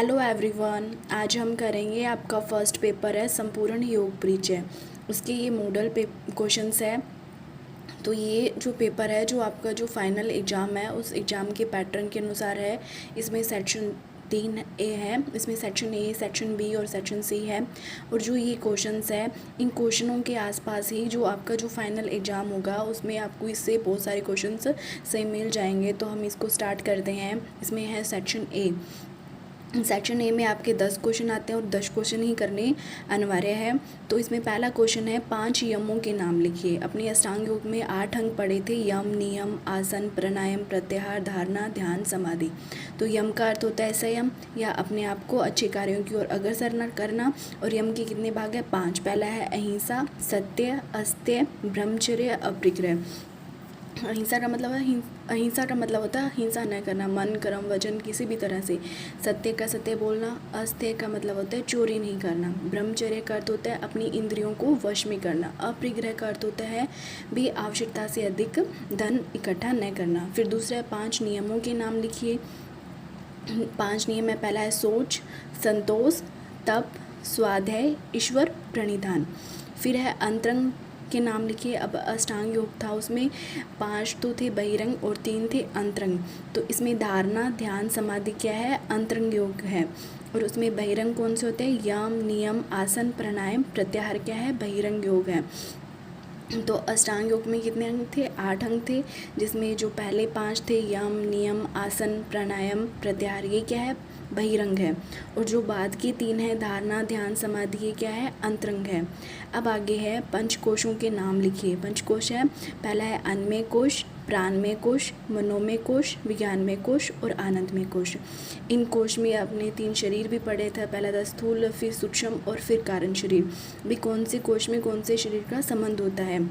Hello everyone, आज हम करेंगे आपका फर्स्ट पेपर है संपूर्ण योग परिचय। उसके ये मॉडल पे क्वेश्चंस है। तो ये जो पेपर है जो आपका जो फाइनल एग्ज़ाम है उस एग्ज़ाम के पैटर्न के अनुसार है। इसमें सेक्शन 3A है, इसमें सेक्शन ए, सेक्शन बी और सेक्शन सी है। और जो ये क्वेश्चंस है इन क्वेश्चनों के आसपास ही जो आपका जो फाइनल एग्ज़ाम होगा उसमें आपको इससे बहुत सारे क्वेश्चंस सही मिल जाएंगे। तो हम इसको स्टार्ट करते हैं। इसमें है सेक्शन ए। सेक्शन ए में आपके 10 क्वेश्चन आते हैं और 10 क्वेश्चन ही करने अनिवार्य है। तो इसमें पहला क्वेश्चन है 5 यमों के नाम लिखिए। अपने अष्टांग योग में 8 अंग पढ़े थे, यम, नियम, आसन, प्राणायाम, प्रत्याहार, धारणा, ध्यान, समाधि। तो यम का अर्थ होता है संयम या अपने आप को अच्छे कार्यों की ओर अग्रसर करना। और यम के कितने भाग है? 5। पहला है अहिंसा, सत्य, अस्त्य, ब्रह्मचर्य, अपरिग्रह। अहिंसा का मतलब होता है हिंसा न करना, मन, कर्म, वचन किसी भी तरह से। सत्य का सत्य बोलना। अस्त्य का मतलब होता है चोरी नहीं करना। ब्रह्मचर्य का अर्थ होता है अपनी इंद्रियों को वश में करना। अपरिग्रह का अर्थ होता है भी आवश्यकता से अधिक धन इकट्ठा न करना। फिर दूसरा 5 नियमों के नाम लिखिए। 5 नियम है। पहला है सोच, संतोष, तप, स्वाध्याय, ईश्वर प्रणिधान। फिर है अंतरंग के नाम लिखिए। अब अष्टांग योग था उसमें 5 तो थे बहिरंग और 3 थे अंतरंग। तो इसमें धारणा, ध्यान, समाधि क्या है? अंतरंग योग है। और उसमें बहिरंग कौन से होते हैं? यम, नियम, आसन, प्राणायाम, प्रत्याहार क्या है? बहिरंग योग है। तो अष्टांग योग में कितने अंग थे? 8 अंग थे, जिसमें जो पहले 5 थे यम, नियम, आसन, प्राणायाम, प्रत्याहार, ये क्या है? बहिरंग है। और जो बाद के 3 है धारणा, ध्यान, समाधि, ये क्या है? अंतरंग है। अब आगे है पंचकोशों के नाम लिखिए। पंचकोश है। पहला है अन्नमय कोश, प्राणमय कोश, मनोमय कोश, विज्ञानमय कोश और आनंदमय कोश। इन कोश में अपने 3 शरीर भी पढ़े थे। पहला था स्थूल, फिर सूक्ष्म और फिर कारण शरीर। भी कौन से कोश में कौन से शरीर का संबंध होता है,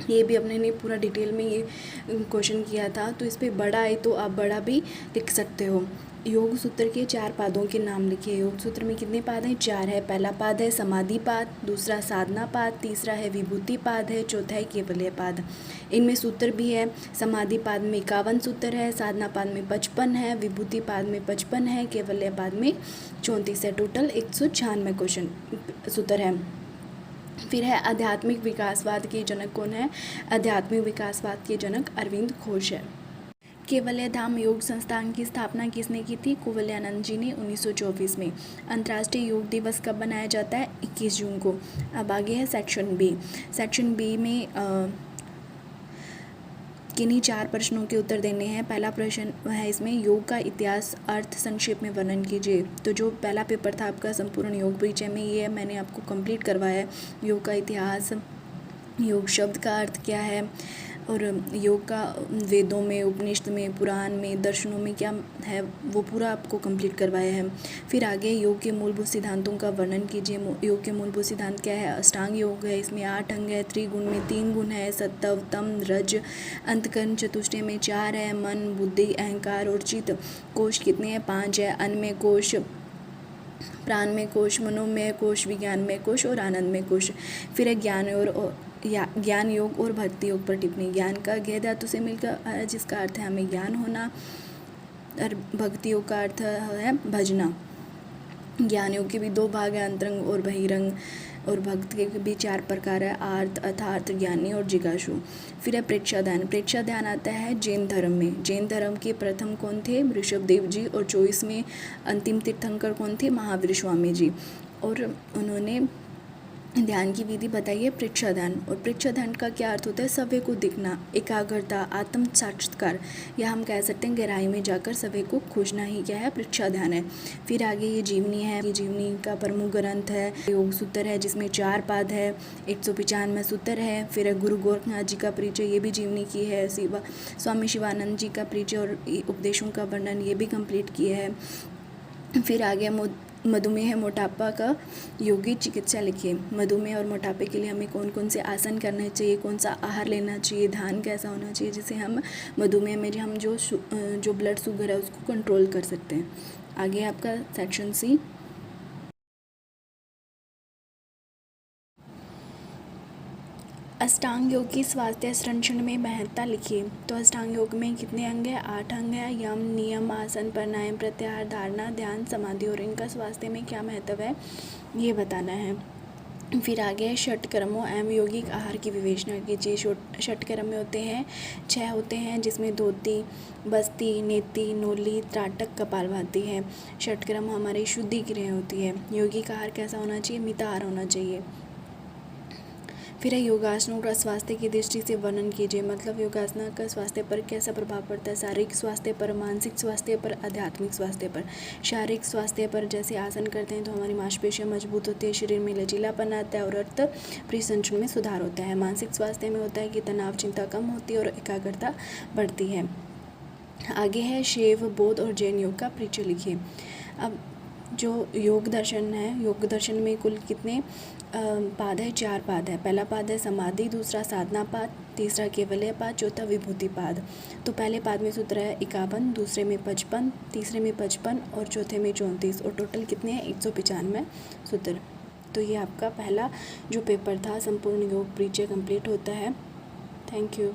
ये भी अपने ने पूरा डिटेल में ये क्वेश्चन किया था। तो इस पर बड़ा है तो आप बड़ा भी लिख सकते हो। योग सूत्र के 4 पादों के नाम लिखिए। योग सूत्र में कितने पाद हैं? 4 है। पहला पाद है समाधि पाद, दूसरा साधना पाद, तीसरा है विभूति पाद है, चौथा है केवल्य पाद। इनमें सूत्र भी है। समाधि पाद में 51 सूत्र है, साधना पाद में 55 है, विभूति पाद में 55 है, केवल्य पाद में 34 है। टोटल 196 क्वेश्चन सूत्र है। फिर है आध्यात्मिक विकासवाद के जनक कौन है? आध्यात्मिक विकासवाद के जनक अरविंद घोष है। केवल्य धाम योग संस्थान की स्थापना किसने की थी? कुवलयानंद जी ने 1924 में। अंतर्राष्ट्रीय योग दिवस कब बनाया जाता है? 21 जून को। अब आगे है सेक्शन बी। सेक्शन बी में किन्हीं 4 प्रश्नों के उत्तर देने हैं। पहला प्रश्न है इसमें योग का इतिहास अर्थ संक्षेप में वर्णन कीजिए। तो जो पहला पेपर था आपका संपूर्ण योग परिचय में, ये मैंने आपको कंप्लीट करवाया है। योग का इतिहास, योग शब्द का अर्थ क्या है और योग का वेदों में, उपनिषद में, पुराण में, दर्शनों में क्या है, वो पूरा आपको कंप्लीट करवाया है। फिर आगे योग के मूलभूत सिद्धांतों का वर्णन कीजिए। योग के मूलभूत सिद्धांत क्या है? अष्टांग योग है, इसमें 8 अंग है, त्रिगुण में 3 गुण है, सत्व, तम, रज, अंतकरण चतुष्टय में 4 है, मन, बुद्धि, अहंकार और चित्त। कोश कितने हैं? 5 है। अन्नमय कोश, प्राणमय कोश, मनोमय कोश, विज्ञानमय कोश और आनंदमय कोश। फिर है ज्ञान योग और भक्ति योग पर टिप्पणी। ज्ञान का ज्ञ धातु से मिलकर जिसका अर्थ है हमें ज्ञान होना, और भक्ति योग का अर्थ है भजना। ज्ञान योग के भी 2 भाग है, अंतरंग और बहिरंग। और भक्त के भी 4 प्रकार है, आर्त, अथार्थ, ज्ञानी और जिज्ञासु। फिर है प्रेक्षा ध्यान। प्रेक्षा ध्यान आता है जैन धर्म में। जैन धर्म के प्रथम कौन थे? ऋषभदेव जी। और 24 में अंतिम तीर्थंकर कौन थे? महावीर स्वामी जी। और उन्होंने ध्यान की विधि बताइए प्रेक्षा ध्यान। और प्रेक्षा ध्यान का क्या अर्थ होता है? सभी को दिखना, एकाग्रता, आत्म साक्षात्कार, या हम कह सकते हैं गहराई में जाकर सभी को खोजना ही क्या है? प्रेक्षा ध्यान है। फिर आगे ये जीवनी है। ये जीवनी का प्रमुख ग्रंथ है। योग सूत्र है जिसमें 4 पाद है, 195 सूत्र है। फिर है गुरु गोरखनाथ जी का परिचय, ये भी जीवनी की है। स्वामी शिवानंद जी का परिचय और उपदेशों का वर्णन, ये भी कंप्लीट किया है। फिर आगे मधुमेह, मोटापा का योगी चिकित्सा लिखिए। मधुमेह और मोटापे के लिए हमें कौन कौन से आसन करने चाहिए, कौन सा आहार लेना चाहिए, ध्यान कैसा होना चाहिए, जिससे हम मधुमेह में हम जो ब्लड शुगर है उसको कंट्रोल कर सकते हैं। आगे आपका सेक्शन सी। अष्टांग योग की स्वास्थ्य संरक्षण में महत्ता लिखिए। तो अष्टांग योग में कितने अंग हैं? 8 अंग हैं। यम, नियम, आसन, प्राणायाम, प्रत्याहार, धारणा, ध्यान, समाधि। और इनका स्वास्थ्य में क्या महत्व है ये बताना है। फिर आगे है षटकर्मों एवं यौगिक आहार की विवेचना कीजिए। षटकर्म में होते हैं 6 होते हैं, जिसमें धोती, बस्ती, नेति, नोली, त्राटक, कपालभाति है। षटकर्म हमारी शुद्धि क्रिया होती है। यौगिक आहार कैसा होना चाहिए? मिताहार होना चाहिए। फिर है योगासनों का स्वास्थ्य की दृष्टि से वर्णन कीजिए। मतलब योगासना का स्वास्थ्य पर कैसा प्रभाव पड़ता है? शारीरिक स्वास्थ्य पर, मानसिक स्वास्थ्य पर, आध्यात्मिक स्वास्थ्य पर। शारीरिक स्वास्थ्य पर जैसे आसन करते हैं तो हमारी मांसपेशियां मजबूत होती है, शरीर में लचीलापन आता है और रक्त परिसंचरण में सुधार होता है। मानसिक स्वास्थ्य में होता है कि तनाव, चिंता कम होती है और एकाग्रता बढ़ती है। आगे है शैव, बौद्ध और जैन योग का परिचय लिखिए। अब जो योग दर्शन है, योग दर्शन में कुल कितने पाद है? 4 पाद है। पहला पाद है समाधि, दूसरा साधना पाद, तीसरा केवल्य पाद, चौथा विभूति पाद। तो पहले पाद में सूत्र है 51, दूसरे में 55, तीसरे में 55 और चौथे में 34 और टोटल कितने हैं? 195 सूत्र। तो ये आपका पहला जो पेपर था संपूर्ण योग परिचय कंप्लीट होता है। Thank you.